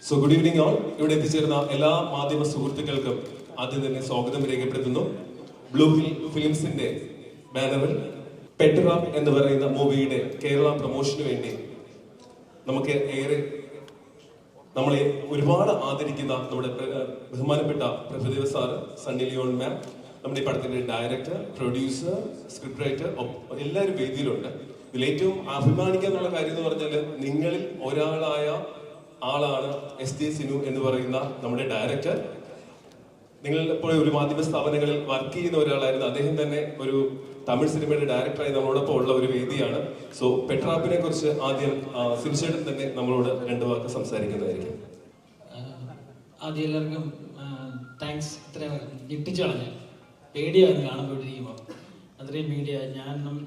So good evening all. ഇവിടെ എത്തിച്ചേർന്ന എല്ലാ മാധ്യമ സുഹൃത്തുക്കൾക്കും ആദ്യം തന്നെ സ്വാഗതം രേഖപ്പെടുത്തുന്നു. ബ്ലൂ ഹിൽ ഫിലിംസിന്റെ ബാനറിൽ പെട്ര എന്ന് പറയുന്ന മൂവിയുടെ കേരള പ്രൊമോഷന് വേണ്ടി നമുക്ക് നമ്മളെ ഒരുപാട് ആദരിക്കുന്ന നമ്മുടെ ബഹുമാനപ്പെട്ട പ്രഭുദേവ സാറ്, സണ്ണി ലിയോൺ മാം, നമ്മുടെ ഈ പടത്തിന്റെ ഡയറക്ടർ, പ്രൊഡ്യൂസർ, സ്ക്രിപ്റ്റ് റൈറ്റർ എല്ലാവരും വേദിയിലുണ്ട്. ഇതിൽ ഏറ്റവും അഭിമാനിക്കാന്നുള്ള കാര്യം എന്ന് പറഞ്ഞാൽ നിങ്ങളിൽ ഒരാളായ ആളാണ് SJ സിനു എന്ന് പറയുന്ന നമ്മുടെ ഡയറക്ടർ. നിങ്ങൾ ഇപ്പോൾ ഒരു മാധ്യമ സ്ഥാപനങ്ങളിൽ വർക്ക് ചെയ്യുന്ന ഒരാളായിരുന്നു. അദ്ദേഹം തന്നെ ഒരു തമിഴ് സിനിമയുടെ ഡയറക്ടറായി നമ്മളോടൊപ്പം ഉള്ള ഒരു വേദിയാണ്. സോ പെട്രാപ്പിനെ കുറിച്ച് ആദ്യം സിനിച്ചേട്ടൻ തന്നെ നമ്മളോട് രണ്ടു വാക്ക് സംസാരിക്കുന്നതായിരിക്കും. ആദ്യം എല്ലാവർക്കും താങ്ക്സ്. ഇത്ര ഞെട്ടിച്ചു കളഞ്ഞ പേടിയായിരുന്നു കാണുമ്പോഴത്തേക്കുമ്പോൾ. അത്രയും മീഡിയ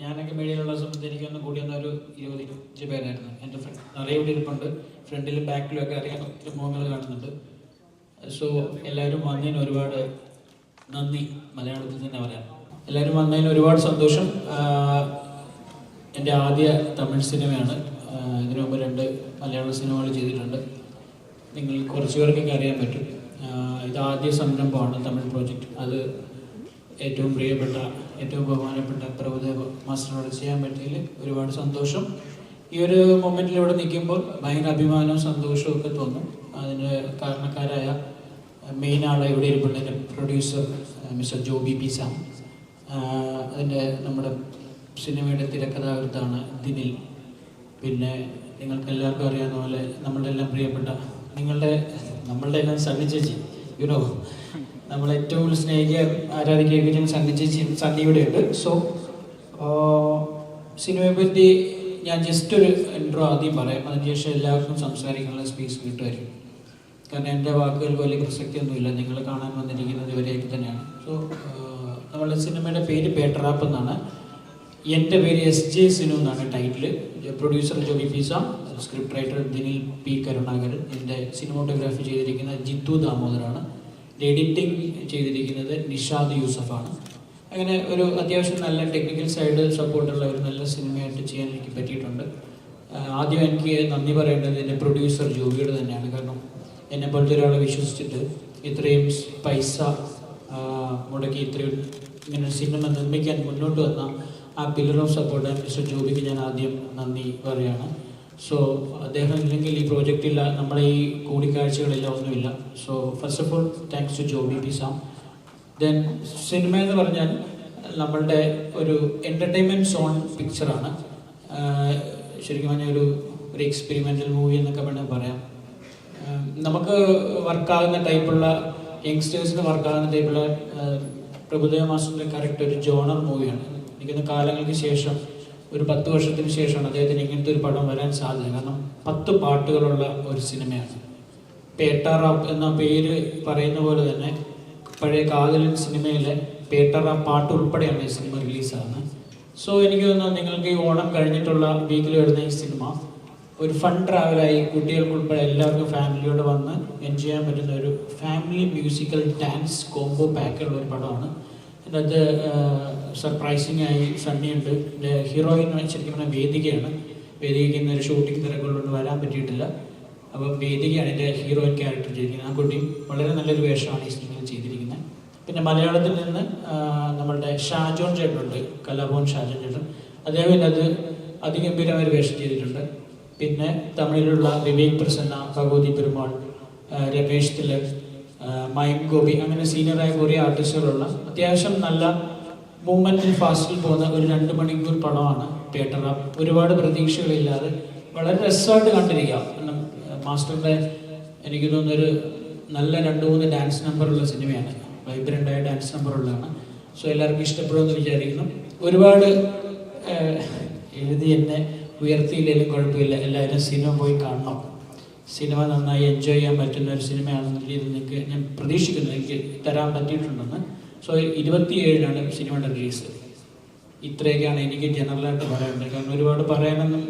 ഞാനൊക്കെ മീഡിയയിലുള്ള സമയത്ത് എനിക്കൊന്നും കൂടി വന്ന ഒരു 20-25 പേരായിരുന്നു. എൻ്റെ ഫ്രണ്ട് നിറയെ ഇവിടെ ഇരിപ്പുണ്ട്. ഫ്രണ്ടിലും ബാക്കിലും ഒക്കെ അറിയാൻ ഒത്തിരി മുഖങ്ങൾ കാണുന്നുണ്ട്. സോ എല്ലാവരും വന്നതിന് ഒരുപാട് നന്ദി. മലയാളത്തിൽ തന്നെ പറയാം. എല്ലാവരും വന്നതിന് ഒരുപാട് സന്തോഷം. എൻ്റെ ആദ്യ തമിഴ് സിനിമയാണ്. ഇതിനു മുമ്പ് 2 മലയാള സിനിമകൾ ചെയ്തിട്ടുണ്ട്. നിങ്ങൾ കുറച്ച് പേർക്കൊക്കെ അറിയാൻ പറ്റും. ഇത് ആദ്യ സംരംഭമാണ്, തമിഴ് പ്രോജക്റ്റ്. അത് ഏറ്റവും പ്രിയപ്പെട്ട, ഏറ്റവും ബഹുമാനപ്പെട്ട പ്രഭുദേവ മാസ്റ്ററോട് ചെയ്യാൻ പറ്റിയതിൽ ഒരുപാട് സന്തോഷം. ഈ ഒരു മൊമെൻറ്റിൽ ഇവിടെ നിൽക്കുമ്പോൾ ഭയങ്കര അഭിമാനവും സന്തോഷവും ഒക്കെ തോന്നും. അതിന് കാരണക്കാരായ മെയിൻ ആളെ ഇവിടെ ഇരിപ്പുണ്ട്, എൻ്റെ producer mister Joby P Sam. അതിൻ്റെ നമ്മുടെ സിനിമയുടെ തിരക്കഥാകൃത്താണ് ദിനിൽ. പിന്നെ നിങ്ങൾക്ക് എല്ലാവർക്കും അറിയാവുന്ന പോലെ നമ്മളുടെ എല്ലാം പ്രിയപ്പെട്ട നമ്മളുടെ എല്ലാം സണ്ണി ചേച്ചി, യുനോ നമ്മളേറ്റവും കൂടുതൽ സ്നേഹിക്കാൻ ആരാധിക്കുകയും സണ്ണി ഇവിടെ ഉണ്ട്. സോ സിനിമയെ പറ്റി ഞാൻ ജസ്റ്റ് ഒരു ഇൻട്രോ ആദ്യം പറയാം. അതിനുശേഷം എല്ലാവർക്കും സംസാരിക്കാനുള്ള സ്പേസ് കിട്ടുമായിരിക്കും. കാരണം എൻ്റെ വാക്കുകൾക്ക് വലിയ പ്രസക്തിയൊന്നുമില്ല. നിങ്ങൾ കാണാൻ വന്നിരിക്കുന്നത് ഇവരെയൊക്കെ തന്നെയാണ്. സോ നമ്മളുടെ സിനിമയുടെ പേര് പേട്ടറാപ്പ് എന്നാണ്. എൻ്റെ പേര് SJ സിനു എന്നാണ് title. Producer Joby P Sam, script writer Dinil P Karunakaran. എൻ്റെ സിനിമോട്ടോഗ്രാഫി ചെയ്തിരിക്കുന്നത് ജിത്തു ദാമോദറാണ്. എഡിറ്റിംഗ് ചെയ്തിരിക്കുന്നത് നിഷാദ് യൂസഫാണ്. അങ്ങനെ ഒരു അത്യാവശ്യം നല്ല ടെക്നിക്കൽ സൈഡ് സപ്പോർട്ടുള്ള ഒരു നല്ല സിനിമയായിട്ട് ചെയ്യാൻ എനിക്ക് പറ്റിയിട്ടുണ്ട്. ആദ്യം എനിക്ക് നന്ദി പറയേണ്ടത് എൻ്റെ പ്രൊഡ്യൂസർ ജോബിയോട് തന്നെയാണ്. കാരണം എന്നെ പോലത്തെ ഒരാളെ വിശ്വസിച്ചിട്ട് ഇത്രയും പൈസ മുടക്കി ഇത്രയും ഇങ്ങനെ സിനിമ നിർമ്മിക്കാൻ മുന്നോട്ട് വന്ന ആ പില്ലർ ഓഫ് സപ്പോർട്ട് മിസ്റ്റർ ജോബിക്ക് ഞാൻ ആദ്യം നന്ദി പറയുകയാണ്. സോ അദ്ദേഹം ഇല്ലെങ്കിൽ ഈ പ്രോജക്റ്റില്ല, നമ്മുടെ ഈ കൂടിക്കാഴ്ചകളില്ല, ഒന്നുമില്ല. So first of all thanks to Joby P Sam. Then cinema എന്ന് പറഞ്ഞാൽ നമ്മളുടെ ഒരു എൻ്റർടൈൻമെൻറ്റ് സോൺ പിക്ചറാണ്. ശരിക്കും പറഞ്ഞാൽ ഒരു എക്സ്പെരിമെൻ്റൽ മൂവി എന്നൊക്കെ വേണമെങ്കിൽ പറയാം. നമുക്ക് വർക്കാകുന്ന ടൈപ്പുള്ള, യങ്സ്റ്റേഴ്സിന് വർക്കാകുന്ന ടൈപ്പുള്ള പ്രഭുദേവ മാസ്റ്ററിൻ്റെ കറക്റ്റ് ഒരു ജോണർ മൂവിയാണ്. എനിക്കൊന്ന് കാലങ്ങൾക്ക് ശേഷം, ഒരു 10 വർഷത്തിന് ശേഷമാണ് അദ്ദേഹത്തിന് ഇങ്ങനത്തെ ഒരു പടം വരാൻ സാധ്യത. കാരണം 10 പാട്ടുകളുള്ള ഒരു സിനിമയാണ്. പേട്ടറാപ്പ് എന്ന പേര് പറയുന്ന പോലെ തന്നെ പഴയ കാതലൻ സിനിമയിലെ പേട്ടറാപ്പ് പാട്ട് ഉൾപ്പെടെയാണ് ഈ സിനിമ റിലീസാകുന്നത്. സോ എനിക്ക് തോന്നുന്നു നിങ്ങൾക്ക് ഈ ഓണം കഴിഞ്ഞിട്ടുള്ള വീക്കിൽ വരുന്ന ഈ സിനിമ ഒരു ഫൺ ട്രാവലായി കുട്ടികൾക്ക് ഉൾപ്പെടെ എല്ലാവർക്കും ഫാമിലിയോട് വന്ന് എൻജോയ് ചെയ്യാൻ പറ്റുന്ന ഒരു ഫാമിലി മ്യൂസിക്കൽ ഡാൻസ് കോംബോ പാക്കുള്ള ഒരു പടമാണ്. അതിനകത്ത് സർപ്രൈസിങ് ആയി സണ്ണിയുണ്ട്. എൻ്റെ ഹീറോയിൻ ശരിക്കും പറഞ്ഞാൽ വേദികയാണ്. വേദികയ്ക്ക് ഇന്നൊരു ഷൂട്ടിംഗ് തിരക്കുള്ളതുകൊണ്ട് വരാൻ പറ്റിയിട്ടില്ല. അപ്പം വേദികയാണ് എൻ്റെ ഹീറോയിൻ ക്യാരക്ടർ ചെയ്തിരിക്കുന്നത്. ആ കുട്ടിയും വളരെ നല്ലൊരു വേഷമാണ് ഈ സിനിമയിൽ ചെയ്തിരിക്കുന്നത്. പിന്നെ മലയാളത്തിൽ നിന്ന് നമ്മളുടെ ഷാജോൺ ചേട്ടനുണ്ട്, കലാഭവൻ ഷാജോൺ ചേട്ടൻ. അദ്ദേഹം അത് അതിഗംഭീരമായ ഒരു വേഷം ചെയ്തിട്ടുണ്ട്. പിന്നെ തമിഴിലുള്ള വിവേക് പ്രസന്ന, ഭഗവതി പെരുമാൾ, രമേശ് തിലക്, മൈം ഗോപി, അങ്ങനെ സീനിയറായ കുറേ ആർട്ടിസ്റ്റുകളുള്ള അത്യാവശ്യം നല്ല മൂവ്മെൻറ്റിൽ ഫാസ്റ്റിൽ പോകുന്ന ഒരു 2 മണിക്കൂർ പടമാണ് പേട്ടറാപ്പ്. ഒരുപാട് പ്രതീക്ഷകളില്ലാതെ വളരെ രസമായിട്ട് കണ്ടിരിക്കാം. കാരണം മാസ്റ്ററിൻ്റെ എനിക്ക് തോന്നുന്നൊരു നല്ല 2-3 ഡാൻസ് നമ്പറുള്ള സിനിമയാണ്. വൈബ്രൻ്റായ ഡാൻസ് നമ്പറുള്ളതാണ്. സോ എല്ലാവർക്കും ഇഷ്ടപ്പെടുമെന്ന് വിചാരിക്കുന്നു. ഒരുപാട് എഴുതി എന്നെ ഉയർത്തിയില്ലെങ്കിലും കുഴപ്പമില്ല, എല്ലാവരും സിനിമ പോയി കാണണം. സിനിമ നന്നായി എൻജോയ് ചെയ്യാൻ പറ്റുന്ന ഒരു സിനിമയാണെന്ന രീതിയിൽ നിങ്ങൾക്ക് ഞാൻ പ്രതീക്ഷിക്കുന്നു, എനിക്ക് തരാൻ പറ്റിയിട്ടുണ്ടെന്ന്. സോ 27-നാണ് സിനിമയുടെ റിലീസ്. ഇത്രയൊക്കെയാണ് എനിക്ക് ജനറലായിട്ട് പറയാനുള്ളത്. കാരണം ഒരുപാട് പറയാനൊന്നും,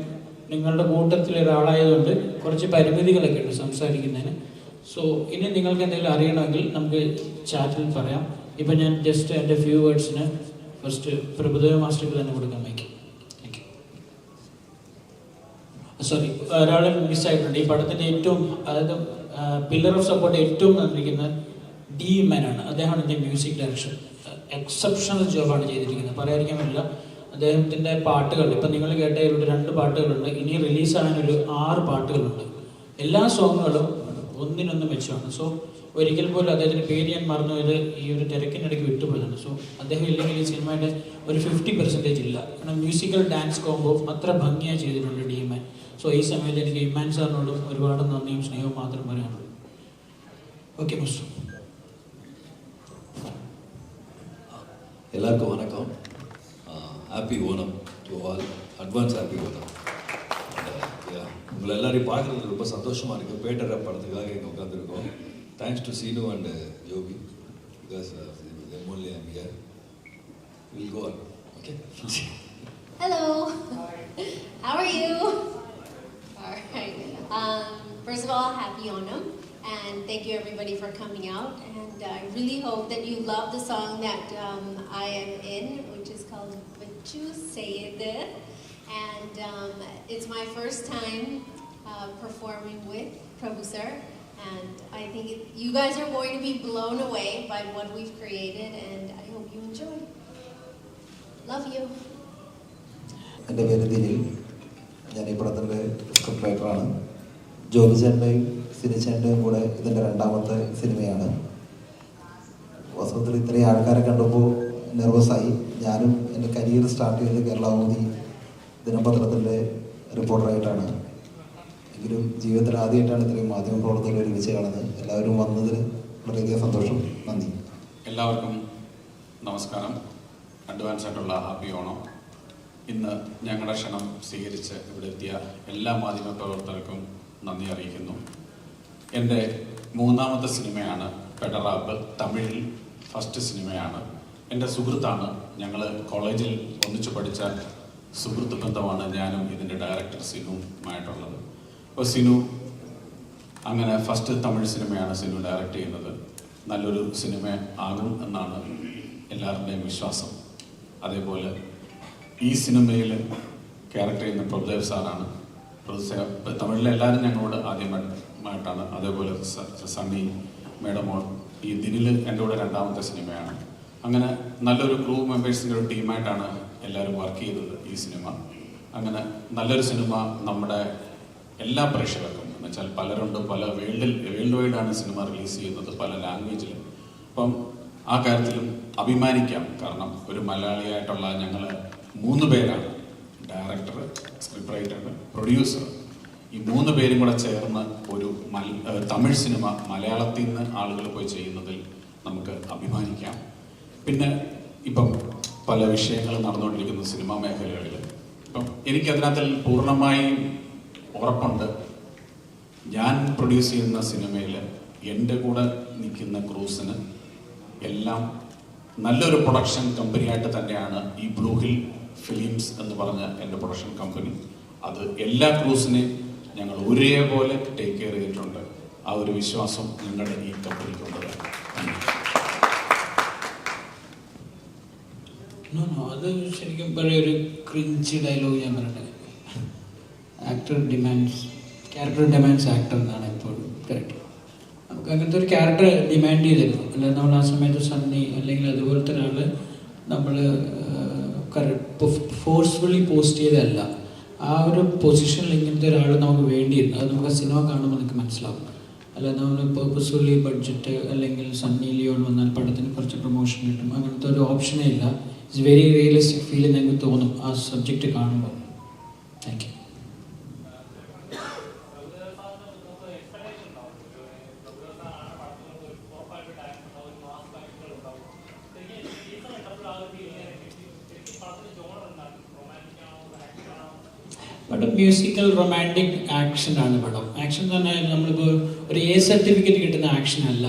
നിങ്ങളുടെ കൂട്ടത്തിൽ ഒരാളായതുകൊണ്ട് കുറച്ച് പരിമിതികളൊക്കെ ഉണ്ട് സംസാരിക്കുന്നതിന്. സോ ഇനി നിങ്ങൾക്ക് എന്തെങ്കിലും അറിയണമെങ്കിൽ നമുക്ക് ചാറ്റിൽ പറയാം. ഇപ്പം ഞാൻ ജസ്റ്റ് എൻ്റെ ഫ്യൂ വേർഡ്സിന് ഫസ്റ്റ് പ്രഭുദേവ മാസ്റ്റർക്ക് തന്നെ കൊടുക്കാൻ വയ്ക്കും. സോറി, ഒരാളെ മിസ്സായിട്ടുണ്ട്. ഈ പടത്തിൻ്റെ ഏറ്റവും, അതായത് പില്ലർ ഓഫ് സപ്പോർട്ട് ഏറ്റവും തന്നിരിക്കുന്നത് ഡി മാനാണ്. അദ്ദേഹമാണ് എൻ്റെ മ്യൂസിക് ഡയറക്ഷൻ. എക്സെപ്ഷണൽ ജോബാണ് ചെയ്തിരിക്കുന്നത്, പറയാതിരിക്കാൻ പറ്റില്ല. അദ്ദേഹത്തിൻ്റെ പാട്ടുകൾ ഇപ്പം നിങ്ങൾ കേട്ട ഇവിടെ 2 പാട്ടുകളുണ്ട്, ഇനി റിലീസാകാനൊരു 6 പാട്ടുകളുണ്ട്. എല്ലാ സോങ്ങുകളും ഒന്നിനൊന്ന് മെച്ചമാണ്. സോ ഒരിക്കൽ പോലും അദ്ദേഹത്തിൻ്റെ പേര് ഞാൻ മറന്നുപോയത് ഈ ഒരു തിരക്കിനിടയ്ക്ക് വിട്ടുപോയതാണ്. സോ അദ്ദേഹം ഇല്ലെങ്കിൽ ഈ സിനിമയുടെ ഒരു 50% ഇല്ല. കാരണം മ്യൂസിക്കൽ ഡാൻസ് കോംബോ അത്ര ഭംഗിയായി ചെയ്തിട്ടുണ്ട് ഡി മാൻ. സോ ഈ സമയത്ത് എനിക്ക് ഇമ്മാൻ സാറിനോടും ഒരുപാട് നന്ദിയും സ്നേഹവും മാത്രം പറയാനുള്ളൂ. Okay mister. எல்லாருக்கும் வணக்கம். Happy Onam to all. Advance happy Onam. உங்களை எல்லாரையும் பார்க்குறது ரொம்ப சந்தோஷமாக இருக்குது. பேட்டர் படத்துக்காக இங்கே உட்காந்துருக்கோம். Thanks to Seenu and Yogi, because only I'm here. We'll go on. Okay. Hello. How are you? All right. First of all, happy Onam, and thank you everybody for coming out. And I really hope that you love the song that I am in, which is called "Vichu Sayede." And it's my first time performing with Prabhu sir, and I think you guys are going to be blown away by what we've created, and I hope you enjoy. Love you. എൻ്റെ പേര് ദിലീൽ. ഞാൻ ഈ പടത്തിൻ്റെ script റൈറ്ററാണ്. Joby ചേട്ടൻ്റെയും സിനിച്ചേട്ടൻ്റെയും കൂടെ ഇതിൻ്റെ 2ാമത്തെ സിനിമയാണ്. വാസ്തവത്തിൽ ഇത്രയും ആൾക്കാരെ കണ്ടപ്പോൾ നെർവസായി. ഞാനും എൻ്റെ കരിയർ സ്റ്റാർട്ട് ചെയ്തത് കേരളകൗമുദി ദിനപത്രത്തിൻ്റെ റിപ്പോർട്ടറായിട്ടാണ്. എങ്കിലും ജീവിതത്തിൽ ആദ്യമായിട്ടാണ് ഇത്രയും മാധ്യമപ്രവർത്തകർ ഒരുമിച്ച് കാണുന്നത്. എല്ലാവരും വന്നതിൽ വളരെയധികം സന്തോഷം. നന്ദി. എല്ലാവർക്കും നമസ്കാരം. അഡ്വാൻസ് ആയിട്ടുള്ള ഹാപ്പി ഓണം. ഇന്ന് ഞങ്ങളുടെ ക്ഷണം സ്വീകരിച്ച് ഇവിടെ എത്തിയ എല്ലാ മാധ്യമപ്രവർത്തകർക്കും നന്ദി അറിയിക്കുന്നു. എൻ്റെ 3ാമത്തെ സിനിമയാണ് പെഡറാബ്. തമിഴിൽ ഫസ്റ്റ് സിനിമയാണ്. എൻ്റെ സുഹൃത്താണ്. ഞങ്ങൾ കോളേജിൽ ഒന്നിച്ച് പഠിച്ച സുഹൃത്ത് ബന്ധമാണ് ഞാനും ഇതിൻ്റെ ഡയറക്ടർ സിനുമായിട്ടുള്ളത്. അപ്പോൾ സിനു അങ്ങനെ ഫസ്റ്റ് തമിഴ് സിനിമയാണ് സിനു ഡയറക്റ്റ് ചെയ്യുന്നത്. നല്ലൊരു സിനിമ ആകും എന്നാണ് എല്ലാവരുടെയും വിശ്വാസം. അതേപോലെ ഈ സിനിമയിൽ ക്യാരക്ടർ ചെയ്യുന്ന പ്രഭുദേവ് സാറാണ്. തമിഴിലെ എല്ലാവരും ഞങ്ങളോട് ആദ്യമായിട്ടാണ്. അതേപോലെ സണ്ണി മേഡമോൾ ഈ ദിനിൽ എൻ്റെ കൂടെ 2ാമത്തെ സിനിമയാണ്. അങ്ങനെ നല്ലൊരു ക്രൂ മെമ്പേഴ്സിൻ്റെ ഒരു ടീമായിട്ടാണ് എല്ലാവരും വർക്ക് ചെയ്തത് ഈ സിനിമ. അങ്ങനെ നല്ലൊരു സിനിമ നമ്മുടെ എല്ലാ പ്രേക്ഷകർക്കും, എന്ന് വെച്ചാൽ പലരുണ്ട്, പല വേൾഡ് വൈഡാണ് സിനിമ റിലീസ് ചെയ്യുന്നത്, പല ലാംഗ്വേജിലും. അപ്പം ആ കാര്യത്തിലും അഭിമാനിക്കാം. കാരണം ഒരു മലയാളിയായിട്ടുള്ള ഞങ്ങൾ 3 പേരാണ്, ഡയറക്ടർ, സ്ക്രിപ്റ്റ് റൈറ്റർ, പ്രൊഡ്യൂസർ. ഈ 3 പേരും കൂടെ ചേർന്ന് ഒരു തമിഴ് സിനിമ മലയാളത്തിൽ നിന്ന് ആളുകൾ പോയി ചെയ്യുന്നതിൽ നമുക്ക് അഭിമാനിക്കാം. പിന്നെ ഇപ്പം പല വിഷയങ്ങൾ നടന്നുകൊണ്ടിരിക്കുന്ന സിനിമാ മേഖലകളിൽ ഇപ്പം എനിക്കതിനകത്തിൽ പൂർണ്ണമായും ഉറപ്പുണ്ട്. ഞാൻ പ്രൊഡ്യൂസ് ചെയ്യുന്ന സിനിമയിൽ എൻ്റെ കൂടെ നിൽക്കുന്ന ക്രൂസിന് എല്ലാം നല്ലൊരു പ്രൊഡക്ഷൻ കമ്പനിയായിട്ട് തന്നെയാണ് ഈ ബ്ലൂ ഹിൽ ഫിലിംസ് എന്ന് പറഞ്ഞ എൻ്റെ പ്രൊഡക്ഷൻ കമ്പനി. അത് എല്ലാ ക്രൂസിനെയും ഞങ്ങൾ ഒരേപോലെ ടേക്ക് കെയർ ചെയ്തിട്ടുണ്ട്. ആ ഒരു വിശ്വാസം ഞങ്ങളുടെ ഈ കമ്പനിക്കുള്ളത്. അത് ശരിക്കും പഴയൊരു ക്രിഞ്ച് ഡയലോഗ് ഞാൻ പറയട്ടെ. ക്യാരക്ടർ ഡിമാൻഡ്സ് ആക്ടർ എന്നാണ് എപ്പോഴും കറക്റ്റ്. നമുക്ക് അങ്ങനത്തെ ഒരു ക്യാരക്ടർ ഡിമാൻഡ് ചെയ്തിരുന്നു. അല്ലാതെ നമ്മൾ ആ സമയത്ത് സണ്ണി അല്ലെങ്കിൽ അതുപോലത്തെ ഒരാൾ നമ്മൾ ഫോഴ്സ്ഫുള്ളി പോസ്റ്റ് ചെയ്തതല്ല. ആ ഒരു പൊസിഷനിൽ ഇങ്ങനത്തെ ഒരാൾ നമുക്ക് വേണ്ടിയിരുന്നു. അത് നമുക്ക് സിനിമ കാണുമ്പോൾ നമുക്ക് മനസ്സിലാവും. അല്ലാതെ നമ്മൾ പേർപ്പസ്ഫുള്ളി ബഡ്ജറ്റ് അല്ലെങ്കിൽ സണ്ണി ലിയോൺ വന്നാൽ പടത്തിന് കുറച്ച് പ്രൊമോഷൻ കിട്ടും, അങ്ങനത്തെ ഒരു ഓപ്ഷനേ ഇല്ല. ഇറ്റ്സ് വെരി റിയലിസ്റ്റിക് ഫീൽ ഞങ്ങൾക്ക് തോന്നും ആ സബ്ജക്റ്റ് കാണുമ്പോൾ. Thank you. പടം മ്യൂസിക്കൽ റൊമാൻറ്റിക് ആക്ഷൻ ആണ്. പടം ആക്ഷൻ തന്നെ നമ്മളിപ്പോൾ ഒരു സർട്ടിഫിക്കറ്റ് കിട്ടുന്ന ആക്ഷൻ അല്ല.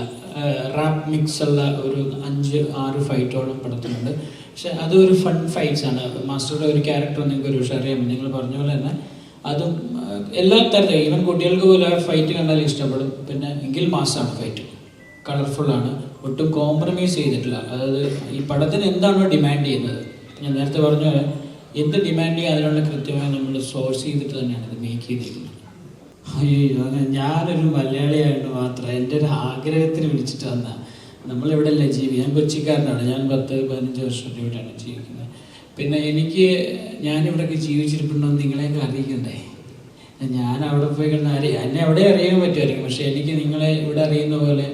റാപ്പ് മിക്സ് ഉള്ള ഒരു 5-6 ഫൈറ്റോളം പടത്തിലുണ്ട്. പക്ഷെ അതൊരു ഫൺ ഫൈറ്റ്സ് ആണ്. മാസ്റ്ററുടെ ഒരു ക്യാരക്ടർ നിങ്ങൾക്ക് ഒരു അറിയാം. നിങ്ങൾ പറഞ്ഞ പോലെ തന്നെ അതും എല്ലാ തരത്തിലും ഈവൻ കുട്ടികൾക്ക് പോലും ആ ഫൈറ്റ് കണ്ടാൽ ഇഷ്ടപ്പെടും. പിന്നെ എങ്കിൽ മാസമാണ് ഫൈറ്റ്, കളർഫുള്ളാണ്, ഒട്ടും കോംപ്രമൈസ് ചെയ്തിട്ടില്ല. അതായത് ഈ പടത്തിന് എന്താണോ ഡിമാൻഡ് ചെയ്യുന്നത്, ഞാൻ നേരത്തെ പറഞ്ഞ പോലെ എന്ത് ഡിമാൻഡ് ചെയ്യുക അതിനുള്ള കൃത്യമായി നമ്മൾ സോഴ്സ് ചെയ്തിട്ട് തന്നെയാണ് ഇത് മേക്ക് ചെയ്തിരിക്കുന്നത്. അയ്യോ അങ്ങനെ ഞാനൊരു മലയാളിയായിട്ട് മാത്രം എൻ്റെ ഒരു ആഗ്രഹത്തിന് വിളിച്ചിട്ട് വന്ന നമ്മളിവിടെ അല്ലേ ഞാൻ കൊച്ചിക്കാരനാണ്. ഞാൻ 10-15 വർഷമായിട്ട് ഇവിടെയാണ് ജീവിക്കുന്നത്. പിന്നെ ഞാനിവിടെയൊക്കെ ജീവിച്ചിരിപ്പുണ്ടെന്ന് നിങ്ങളെയൊക്കെ അറിയിക്കണ്ടേ? ഞാൻ അവിടെ പോയി കിടന്ന് എന്നെ അവിടെ അറിയാൻ പറ്റുമായിരിക്കും, പക്ഷെ എനിക്ക് നിങ്ങളെ ഇവിടെ അറിയുന്ന പോലെ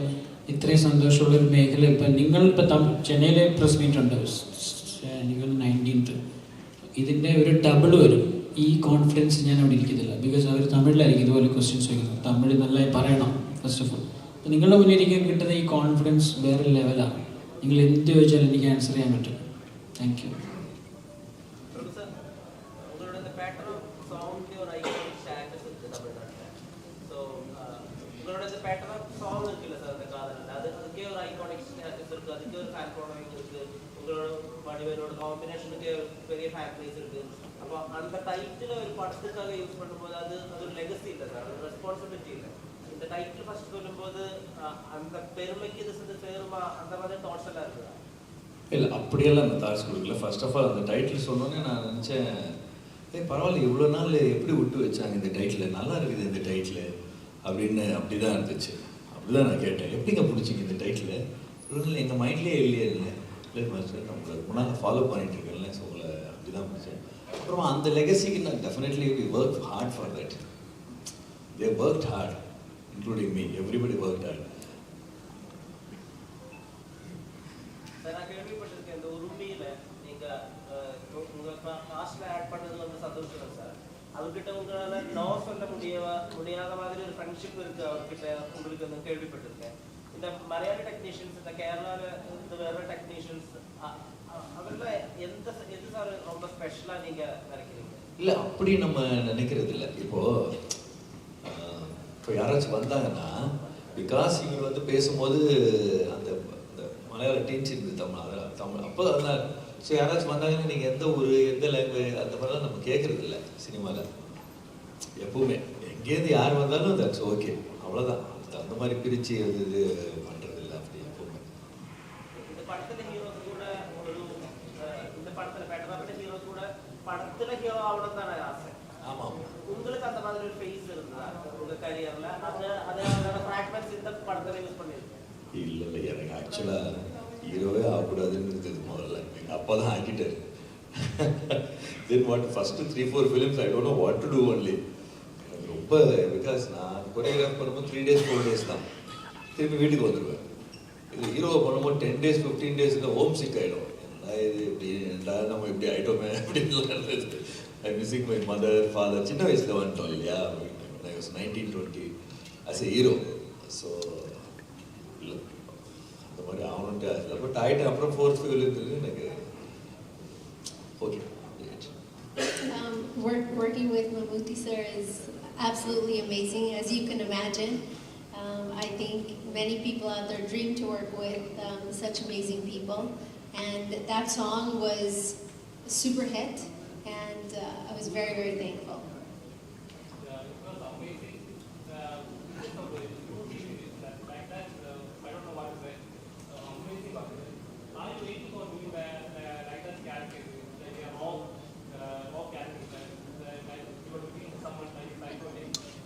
ഇത്രയും സന്തോഷമുള്ളൊരു മേഖല നിങ്ങളിപ്പോൾ ചെന്നൈയിലെ പ്രസ് മീറ്റ് ഉണ്ട്, എനിക്ക് 19th. ഇതിൻ്റെ ഒരു ഡബിൾ വരും. ഈ കോൺഫിഡൻസ് ഞാൻ അവിടെ ഇരിക്കത്തില്ല, ബിക്കോസ് അവർ തമിഴിലായിരിക്കും ഇതുപോലെ ക്വസ്റ്റ്യൻസ് ചോദിക്കുന്നത്. തമിഴ് നല്ലതായി പറയണം ഫസ്റ്റ് ഓഫ് ഓൾ. അപ്പോൾ നിങ്ങളുടെ മുന്നിൽ എനിക്ക് കിട്ടുന്ന ഈ കോൺഫിഡൻസ് വേറെ ലെവലാണ്. നിങ്ങൾ എന്ത് ചോദിച്ചാലും എനിക്ക് ആൻസർ ചെയ്യാൻ പറ്റും. Thank you. வடிவேலோட காம்பினேஷனுக்கு பெரிய ஃபேக்டரிஸ் இருக்கு. அப்போ அந்த டைட்டில் ஒரு படத்துக்காக யூஸ் பண்ணும்போது அது ஒரு லெகசி இல்லை சார், அது ரெஸ்பான்சிபிலிட்டி இல்லை. இந்த டைட்டில் ஃபர்ஸ்ட் சொல்லும்போது அந்த பெருமைக்கு இது சேருமா அந்த மாதிரி தாட்ஸ் எல்லாம் இருக்குதா? இல்லை, அப்படியெல்லாம் அந்த தாட்ஸ் கொடுக்கல. ஃபர்ஸ்ட் ஆஃப் ஆல் அந்த டைட்டில் சொன்னோன்னே நான் நினச்சேன், பரவாயில்ல இவ்வளோ நாள் எப்படி விட்டு வச்சாங்க இந்த டைட்டில், நல்லா இருக்குது இந்த டைட்டில் அப்படின்னு. அப்படி தான் இருந்துச்சு. அப்படி தான் நான் கேட்டேன், எப்படிங்க பிடிச்சிங்க இந்த டைட்டில்? இவ்வளோ நாள் எங்கள் மைண்ட்லேயே இல்லை மாஸ்டர், நம்மளை முன்னாள் ஃபாலோ பண்ணிட்டு இருக்கேன்ல, ஸோ உங்களை அப்படி தான் பிடிச்சேன். அப்புறமா அந்த லெகசிக்கு நான் definitely we work hard for that. They worked hard, including me, everybody worked hard. Sir, நான் கேள்விப்பட்டிருக்கேன் இந்த உரிமையில் நீங்கள் உங்கள் காஸ்ட்டில் ஆட் பண்ணது வந்து சந்தோஷம் சார். அவர்கிட்ட உங்களால் நோ சொல்ல முடியாத மாதிரி ஒரு ஃப்ரெண்ட்ஷிப் இருக்குது அவர்கிட்ட உங்களுக்கு வந்து கேள்விப்பட்டிருக்கேன். இந்த மலையாள டெக்னீஷியன்ஸ், இந்த கேரளாவில் இந்த வேறு டெக்னீஷியன்ஸ், அவரில் எது சார் ரொம்ப ஸ்பெஷலாக நீங்கள் நினைக்கிறீங்க? இல்லை, அப்படி நம்ம நினைக்கிறது இல்லை. இப்போது யாராச்சும் வந்தாங்கன்னா, பிகாஸ் இவர் வந்து பேசும்போது அந்த மலையாள டீன்ஸ் இருக்குது, தமிழ் அப்போ அதனால். ஸோ யாராச்சும் வந்தாங்கன்னா நீங்கள் எந்த ஊர், எந்த லாங்குவேஜ், அந்த மாதிரிலாம் நம்ம கேட்குறது இல்லை சினிமாவில். எப்பவுமே எங்கேருந்து யார் வந்தாலும் தட்ஸ் ஓகே, அவ்வளோதான். அந்த மாதிரி பிரித்து அது இது பண்ணுறது இல்லை அப்படி எப்பவுமே. இந்த படத்தில் ஹீரோஸ் கூட இந்த படத்தில் பெட்டராக ஹீரோஸ் கூட படத்தில் ஹீரோ ஆகணும் தானே ஆசை? ஆமாம். உங்களுக்கு அந்த மாதிரி ஒரு ஃபேஸ் இருந்தா உங்கள் கரியரில்? அதோட ஃப்ராக்மெண்ட்ஸ் இந்த படத்தில் யூஸ் பண்ணியிருக்கேன். இல்லை, எனக்கு ஆக்சுவலாக ஹீரோவே ஆகக்கூடாதுன்னு இருக்குது முதல்ல. எங்கள் அப்பா தான் ஆக்கிட்டார். Then what first 3-4 films I don't know what to do only. எனக்கு ரொம்ப, பிகாஸ் நான் கொரியோகிராஃப் பண்ணும்போது 3 days 4 days தான், திருப்பி வீட்டுக்கு வந்துடுவேன். இது ஹீரோவை பண்ணும்போது 10 days 15 days ஹோம் சிக் ஆகிடும். என்னடா இது இப்படி, என்னடா நம்ம இப்படி ஆகிட்டோமே அப்படின்னு. ஐ மிஸ்ஸிங் மை மதர் ஃபாதர். சின்ன வயசில் வந்துட்டோம் இல்லையா, I was 19-20 as a hero. So இல்லை, அந்த மாதிரி ஆகணுன்ட்டு ஆசை. பட் ஆகிட்டேன். அப்புறம் 4th ஃபிலிம் எனக்கு okay. Working with Mammootty sir is absolutely amazing, as you can imagine. I think many people out there dream to work with such amazing people, and that song was a super hit, and I was very, very thankful.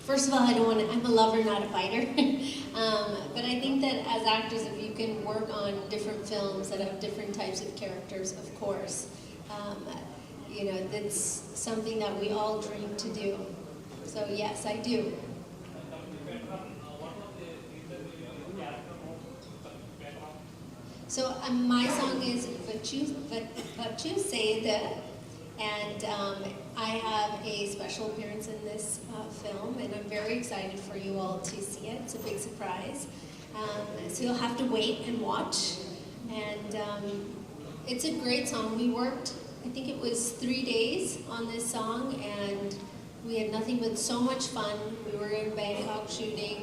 First of all, I'm a lover, not a fighter. But I think that as actors, if you can work on different films that have different types of characters, of course, that's something that we all dream to do. So yes, I do. So my song is Vachu Seda. And I have a special appearance in this film, and I'm very excited for you all to see it. It's a big surprise. So you'll have to wait and watch. And it's a great song. We worked, I think it was 3 days on this song, and we had nothing but so much fun. We were in Bangkok shooting,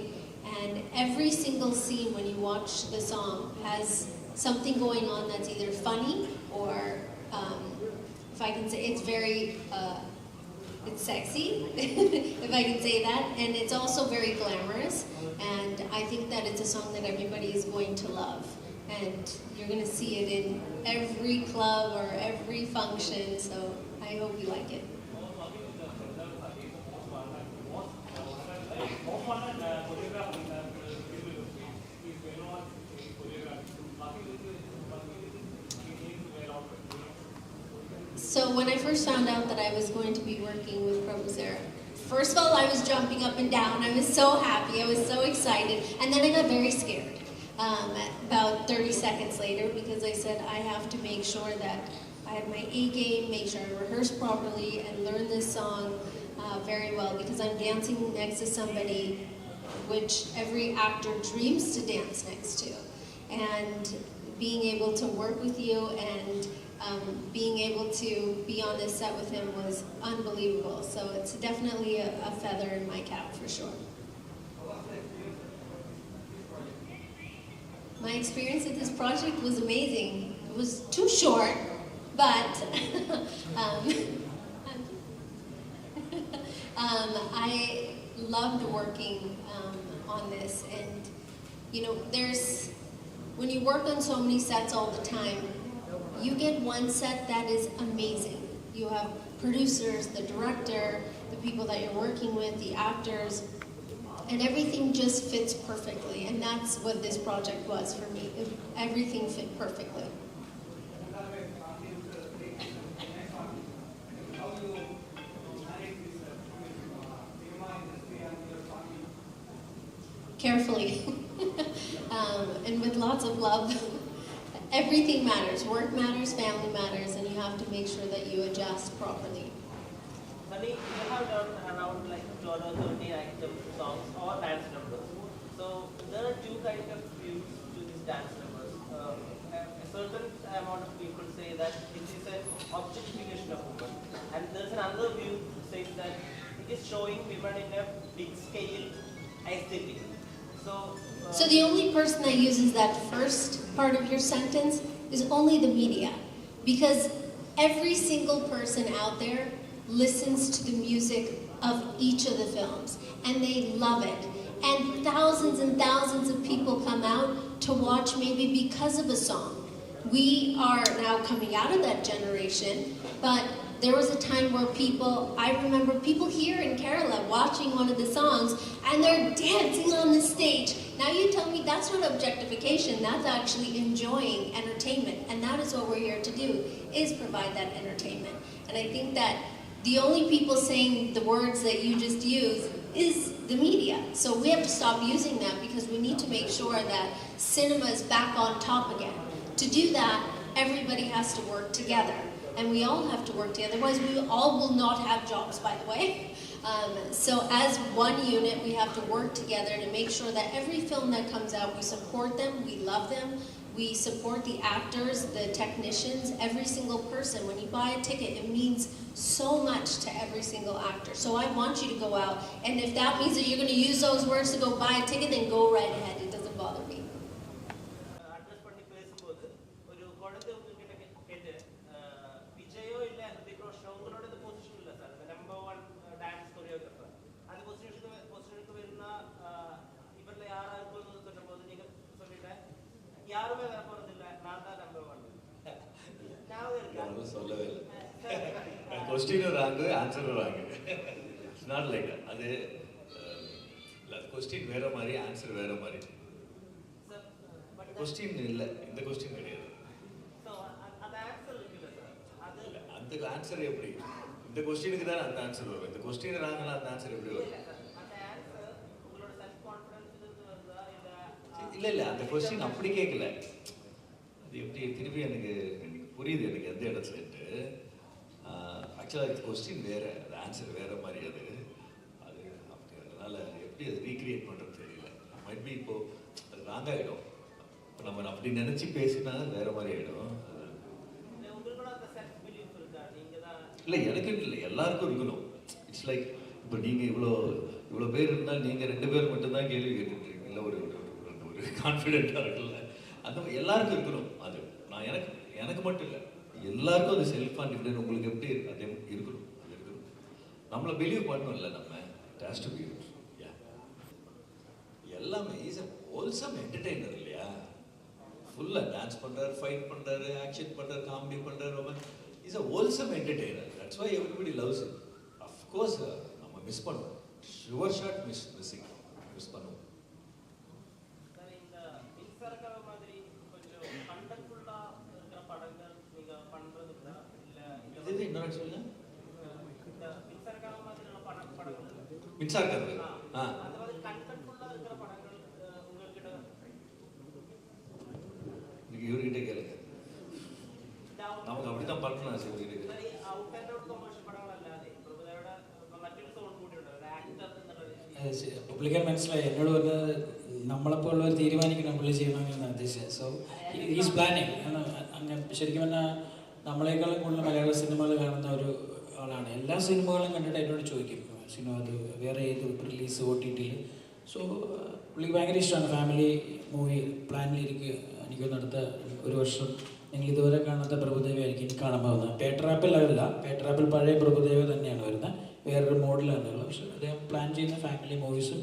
and every single scene when you watch the song has something going on that's either funny or if I can say, it's very, it's sexy, if I can say that, and it's also very glamorous, and I think that it's a song that everybody is going to love, and you're going to see it in every club or every function, so I I hope you like it. So when I first found out that I was going to be working with Prabhusara, first of all, I was jumping up and down. I was so happy. I was so excited. And then I got very scared about 30 seconds later, because I said I have to make sure that I had my A game, make sure I rehearsed properly, and learn this song very well, because I'm dancing next to somebody which every actor dreams to dance next to. And being able to work with you and being able to be on this set with him was unbelievable. So it's definitely a feather in my cap for sure. My experience with this project was amazing. It was too short, but I loved working on this. And you know, when you work on so many sets all the time, you get one set that is amazing. You have producers, the director, the people that you're working with, the actors, and everything just fits perfectly. And that's what this project was for me. Everything fit perfectly. Carefully, and with lots of love. Everything matters. Work matters, family matters, and you have to make sure that you adjust properly. Sunny, you have done around like 12 or 13 item songs or dance numbers. So there are two kinds of views to these dance numbers. A certain amount of people say that it is an objectification of women, and there's another view that says that it is showing women in a big scale aesthetic. So the only person that uses that first part of your sentence is only the media, because every single person out there listens to the music of each of the films, and they love it. And thousands of people come out to watch maybe because of a song. We are now coming out of that generation, but there was a time where I remember people here in Kerala watching one of the songs and they're dancing on the stage. Now you tell me that's not objectification, that's actually enjoying entertainment. And that is what we're here to do, is provide that entertainment. And I think that the only people saying the words that you just used is the media. So we have to stop using that, because we need to make sure that cinema is back on top again. To do that, everybody has to work together. And we all have to work together, otherwise we all will not have jobs, by the way. So as one unit, we have to work together to make sure that every film that comes out, we support them, we love them, we support the actors, the technicians, every single person. When you buy a ticket, it means so much to every single actor. So I want you to go out, and if that means that you're going to use those words to go buy a ticket, then go right ahead. It doesn't bother me. Question rank, answer rank. It's not like that. Question vera mari, answer vera mari. Question illa, the question kediyadu. So அந்த answer இருக்குல்ல sir, அது அந்த answer எப்படி? இந்த क्वेश्चनக்கு தான் அந்த answer வரும். இந்த क्वेश्चन ராங்கனா அந்த ஆன்சர் எப்படி வரும்? அந்த ஆன்சர் உங்களோட செல்ஃப் கான்ஃபிடன்ஸ்ல இருந்து வருதா இல்ல அந்த क्वेश्चन அப்படி கேட்கல. அது எப்படி திருப்பி எனக்கு புரியுது, எனக்கு எந்த இடத்துலன்னு. ஆக்சுவலாக இது கொஸ்டின் வேறு, அது ஆன்சர் வேறு மாதிரி. அது அப்படி அதனால் எப்படி அது ரீக்ரியேட் பண்ணுறது தெரியல. மைட் பி இப்போது அது ராங்காகிடும். இப்போ நம்ம அப்படி நினச்சி பேசினா வேறு மாதிரி ஆகிடும். இல்லை எனக்கு இல்லை, எல்லாருக்கும் இருக்கணும். இட்ஸ் லைக் இப்போ நீங்கள் இவ்வளோ பேர் இருந்தால் நீங்கள் 2 பேர் மட்டும்தான் கேள்வி கேட்டுருக்கீங்க, இல்லை ஒரு கான்ஃபிடென்ட்டாக இருக்குல்ல, அந்த எல்லாருக்கும் இருக்கணும். அது நான் எனக்கு மட்டும் இல்லை, எல்லாருக்கும் அது செல்ஃப் கான்ஃபிடென்ட் உங்களுக்கு எப்படி இருக்கு அதே இருக்கணும். அது இருக்கணும், நம்மளை பிலீவ் பண்ணணும்ல. நம்ம இட் ஹேஸ் டு பி எல்லாமே இஸ் அ ஹோல்சம் என்டர்டெய்னர் இல்லையா? ஃபுல்லாக டான்ஸ் பண்ணுறாரு, ஃபைட் பண்ணுறாரு, ஆக்ஷன் பண்ணுறாரு, காமெடி பண்ணுறாரு, is a wholesome entertainer. That's why everybody loves him. Of course, நம்ம மிஸ் பண்ணுவோம். Sure shot missing. மிஸ் பண்ணுவோம். சார் இந்த மின்சாரக்காக மாதிரி கொஞ்சம் கண்டென்ட்ஃபுல்லா இருக்கிற படங்கள் நீங்க பண்றது இல்ல இது என்ன சொல்லுங்க? இந்த மின்சாரக்காக மாதிரியான படங்கள் மின்சாரக்காக அந்த மாதிரி கண்டென்ட்ஃபுல்லா இருக்கிற படங்கள் உங்ககிட்ட இவர்கிட்ட கேளுங்க. നമുക്ക് அப்படித்தான் பண்ணலாம் சார். சரி ഔട്ട് ആൻഡ് ഔട്ട് കൊമേഴ്ഷ്യൽ പടങ്ങളല്ലാതെ പ്രഭുദേവയുടെ മറ്റൊരു സോൺ കൂടിയുണ്ട് ഒരു ആക്ടർ എന്നുള്ള പുള്ളിക്കാരൻ മനസ്സിലായി എന്നോട് പറഞ്ഞത് നമ്മളെപ്പോലുള്ളവർ തീരുമാനിക്കണം പുള്ളി ചെയ്യണമെന്ന് ഉദ്ദേശിച്ചത്. So is planning. അങ്ങനെ ശരിക്കും പറഞ്ഞാൽ നമ്മളെക്കാളും കൂടുതൽ മലയാള സിനിമകൾ കാണുന്ന ഒരു ആളാണ്. എല്ലാ സിനിമകളും കണ്ടിട്ട് എന്നോട് ചോദിക്കും സിനിമ അത് വേറെ ഏത് റിലീസ് OTT-യിൽ. സോ പുള്ളിക്ക് ഭയങ്കര ഇഷ്ടമാണ് ഫാമിലി മൂവി പ്ലാനിലിരിക്കുക. എനിക്കൊന്ന് അടുത്ത ഒരു വർഷം നിങ്ങൾ ഇതുവരെ കാണാത്ത പ്രഭുദേവയായിരിക്കും എനിക്ക് കാണാൻ പോകുന്നത്. പേട്ടറാപ്പിലല്ല, പേട്ടറാപ്പിൽ പഴയ പ്രഭുദേവ തന്നെയാണ് വരുന്നത്, വേറൊരു മോഡലാണ് ഉള്ളത്. പക്ഷെ അദ്ദേഹം പ്ലാൻ ചെയ്യുന്ന ഫാമിലി മൂവീസും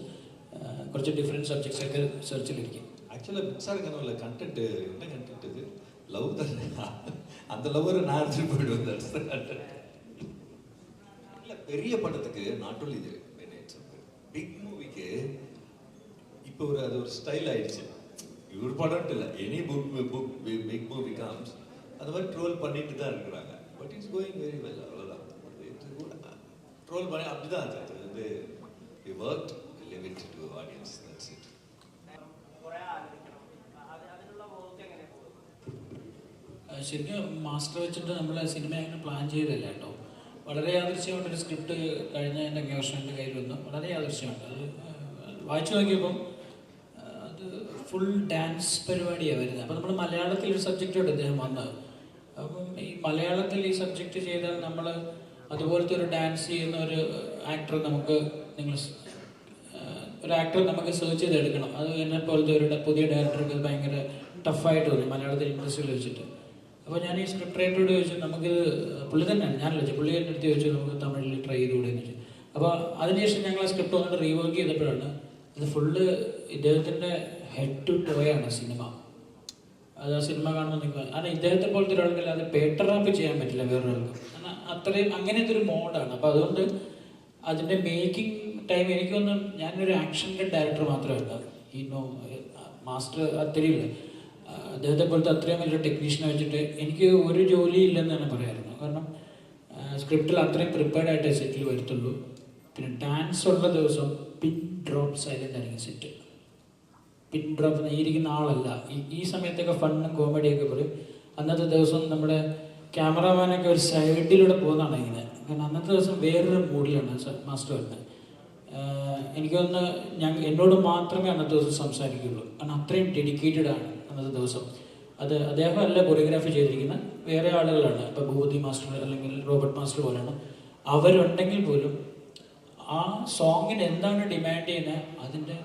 കുറച്ച് ഡിഫറെൻറ്റ് സബ്ജക്ട്സ് ഒക്കെ സെർച്ചിലിരിക്കും. ஆக்சுவலாக மின்சார கனவுல கண்டென்ட் என்ன கண்டென்ட் இது? லவ் தானே. அந்த லவ்வரை நான் எடுத்துட்டு போயிடுவேன். இல்லை பெரிய படத்துக்கு நாட் ஒன்லி இது பிக் மூவிக்கு இப்போ அது ஒரு ஸ்டைல் ஆயிடுச்சு. இவர் படம்ட்டு இல்லை, எனி பிக் மூவி கம்ஸ் அந்த மாதிரி ட்ரோல் பண்ணிட்டு தான் இருக்கிறாங்க. But it's going very well. அவ்வளோதான். ட்ரோல் பண்ணி அப்படி தான் அது வந்து we worked leave it to audience. That's it. കുറെ ആലോചിക്കണം. അതിനുള്ള വർക്ക് എങ്ങനെ പോകും? ശരിക്കും മാസ്റ്റർ വെച്ചിട്ട് നമ്മൾ സിനിമ അങ്ങനെ പ്ലാൻ ചെയ്തല്ല കേട്ടോ. വളരെ യാദൃശ്യമായിട്ടൊരു സ്ക്രിപ്റ്റ് കഴിഞ്ഞ എൻ്റെ അന്വേഷണൻ്റെ കയ്യിൽ വന്നു. വളരെ യാദൃശ്യമായിട്ട് അത് വായിച്ചു നോക്കിയപ്പം അത് ഫുൾ ഡാൻസ് പരിപാടിയാണ് വരുന്നത്. അപ്പോൾ നമ്മൾ മലയാളത്തിൽ ഒരു സബ്ജക്റ്റോട് അദ്ദേഹം വന്നത്. അപ്പം ഈ മലയാളത്തിൽ ഈ സബ്ജക്റ്റ് ചെയ്താൽ നമ്മൾ അതുപോലത്തെ ഒരു ഡാൻസ് ചെയ്യുന്ന ഒരു ആക്ടർ നമുക്ക് ഒരു ആക്ടർ നമുക്ക് സെർച്ച് ചെയ്തെടുക്കണം. അത് എന്നെ പോലത്തെ ഒരു പുതിയ ഡയറക്ടർക്ക് ഭയങ്കര ടഫായിട്ട് തോന്നി മലയാളത്തിൽ ഇൻഡസ്ട്രിയിൽ വെച്ചിട്ട്. അപ്പോൾ ഞാൻ ഈ സ്ക്രിപ്റ്റ് റൈറ്ററോട് ചോദിച്ചു, നമുക്ക് പുള്ളി തന്നെയാണ് ഞാനല്ല ചോദിച്ചു, പുള്ളി എൻ്റെ അടുത്ത് ചോദിച്ചു നമുക്ക് തമിഴിൽ ട്രൈ ചെയ്തുകൂടെ എന്ന് ചോദിച്ചു. അപ്പോൾ അതിനുശേഷം ഞങ്ങൾ ആ സ്ക്രിപ്റ്റ് വന്നിട്ട് റീവർക്ക് ചെയ്തപ്പോഴാണ് അത് ഫുള്ള് ഇദ്ദേഹത്തിൻ്റെ ഹെഡ് ടു ടോയാണ് സിനിമ. അത് ആ സിനിമ കാണുമ്പോൾ നിങ്ങൾ കാരണം ഇദ്ദേഹത്തെ പോലത്തെ ഒരാൾക്കല്ല അത് പേട്ടറാപ്പ് ചെയ്യാൻ പറ്റില്ല വേറൊരാൾക്ക്. കാരണം അത്രയും അങ്ങനത്തെ ഒരു മോഡാണ്. അപ്പോൾ അതുകൊണ്ട് അതിൻ്റെ മേക്കിംഗ് ടൈം എനിക്കൊന്നും ഞാനൊരു ആക്ഷൻ്റെ ഡയറക്ടർ മാത്രമല്ല, ഈ മാസ്റ്റർ അത്രയില്ല. അദ്ദേഹത്തെ പോലത്തെ അത്രയും വലിയ ടെക്നീഷ്യനെ വെച്ചിട്ട് എനിക്ക് ഒരു ജോലി ഇല്ലെന്ന് തന്നെ പറയാമായിരുന്നു. കാരണം സ്ക്രിപ്റ്റിൽ അത്രയും പ്രിപ്പയർഡ് ആയിട്ടേ സെറ്റിൽ വരത്തുള്ളൂ. പിന്നെ ഡാൻസ് ഉള്ള ദിവസം പിൻ ഡ്രോപ്പ് സൈലൻ്റ് ആയിരിക്കും സെറ്റ്. പിൻ ഡ്രോപ്പ് ഇരിക്കുന്ന ആളല്ല. ഈ സമയത്തൊക്കെ ഫണ്ണും കോമഡിയൊക്കെ പറയും. അന്നത്തെ ദിവസം നമ്മുടെ ക്യാമറാമാനൊക്കെ ഒരു സൈഡിലൂടെ പോകുന്നതാണ് ഇങ്ങനെ. കാരണം അന്നത്തെ ദിവസം വേറൊരു മൂഡിലാണ് മാസ്റ്റർ വരുന്നത്. എനിക്കൊന്ന് എന്നോട് മാത്രമേ അന്നത്തെ ദിവസം സംസാരിക്കുകയുള്ളൂ. കാരണം അത്രയും ഡെഡിക്കേറ്റഡ് ആണ് അന്നത്തെ ദിവസം. അത് അദ്ദേഹം അല്ല കൊറിയോഗ്രാഫി ചെയ്തിരിക്കുന്നത്, വേറെ ആളുകളാണ്. ഇപ്പോൾ ഭൂപതി മാസ്റ്റർ അല്ലെങ്കിൽ റോബർട്ട് മാസ്റ്റർ പോലെയാണ്. അവരുണ്ടെങ്കിൽ പോലും ആ സോങ്ങിന് എന്താണ് ഡിമാൻഡ് ചെയ്യുന്നത് അതിൻ്റെ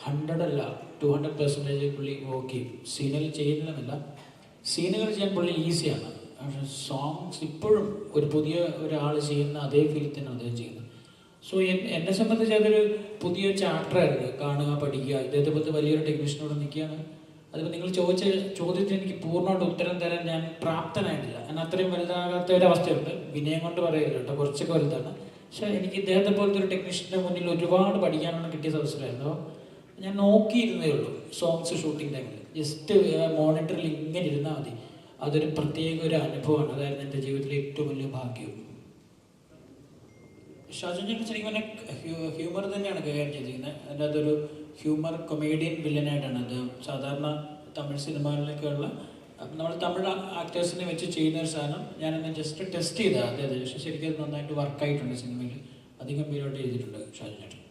100 അല്ല 200% പുള്ളി വർക്ക് ചെയ്യും. സീനുകൾ ചെയ്യുന്നതല്ല, സീനുകൾ ചെയ്യാൻ പുള്ളി ഈസിയാണ്. പക്ഷേ സോങ്സ് ഇപ്പോഴും ഒരു പുതിയ ഒരാൾ ചെയ്യുന്ന അതേ ഫീൽ തന്നെ അദ്ദേഹം ചെയ്യുന്നത്. സോ എന്നെ സംബന്ധിച്ച് അതൊരു പുതിയ ചാപ്റ്ററായിരുന്നു. കാണുക, പഠിക്കുക. ഇദ്ദേഹത്തെ പോലത്തെ വലിയൊരു ടെക്നീഷ്യനോട് നിൽക്കുകയാണ്. അതിപ്പോൾ നിങ്ങൾ ചോദിച്ച ചോദ്യത്തിന് എനിക്ക് പൂർണ്ണമായിട്ട് ഉത്തരം തരാൻ ഞാൻ പ്രാപ്തനായിട്ടില്ല. ഞാൻ അത്രയും വലുതാകാത്ത ഒരവസ്ഥയുണ്ട്. വിനയം കൊണ്ട് പറയില്ല കേട്ടോ, കുറച്ചൊക്കെ വലുതാണ്. പക്ഷേ എനിക്ക് ഇദ്ദേഹത്തെ പോലത്തെ ഒരു ടെക്നീഷ്യൻ്റെ മുന്നിൽ ഒരുപാട് പഠിക്കാനുള്ള കിട്ടിയ അവസരമായിരുന്നു. ഞാൻ നോക്കിയിരുന്നേ ഉള്ളൂ സോങ്സ് ഷൂട്ടിംഗ് ടൈമിൽ. ജസ്റ്റ് മോണിറ്ററിൽ ഇങ്ങനെ ഇരുന്നാൽ മതി. അതൊരു പ്രത്യേക ഒരു അനുഭവമാണ്. അതായിരുന്നു എൻ്റെ ജീവിതത്തിലെ ഏറ്റവും വലിയ ഭാഗ്യം. ഷാജൻ ചേട്ടൻ ശരിക്കും പറഞ്ഞാൽ ഹ്യൂമർ തന്നെയാണ് കൈകാര്യം ചെയ്തിരിക്കുന്നത്. അതിൻ്റെ അതൊരു ഹ്യൂമർ കൊമേഡിയൻ വില്ലനായിട്ടാണ് അത്. സാധാരണ തമിഴ് സിനിമകളിലൊക്കെയുള്ള നമ്മൾ തമിഴ് ആക്ടേഴ്സിനെ വെച്ച് ചെയ്യുന്ന ഒരു സാധനം ഞാനെന്നെ ജസ്റ്റ് ടെസ്റ്റ് ചെയ്തതാണ് അദ്ദേഹത്തെ. പക്ഷേ ശരിക്കും അത് നന്നായിട്ട് വർക്കായിട്ടുണ്ട് സിനിമയിൽ. അധികം പേരോട്ട് ചെയ്തിട്ടുണ്ട് ഷാജൻ ചേട്ടൻ.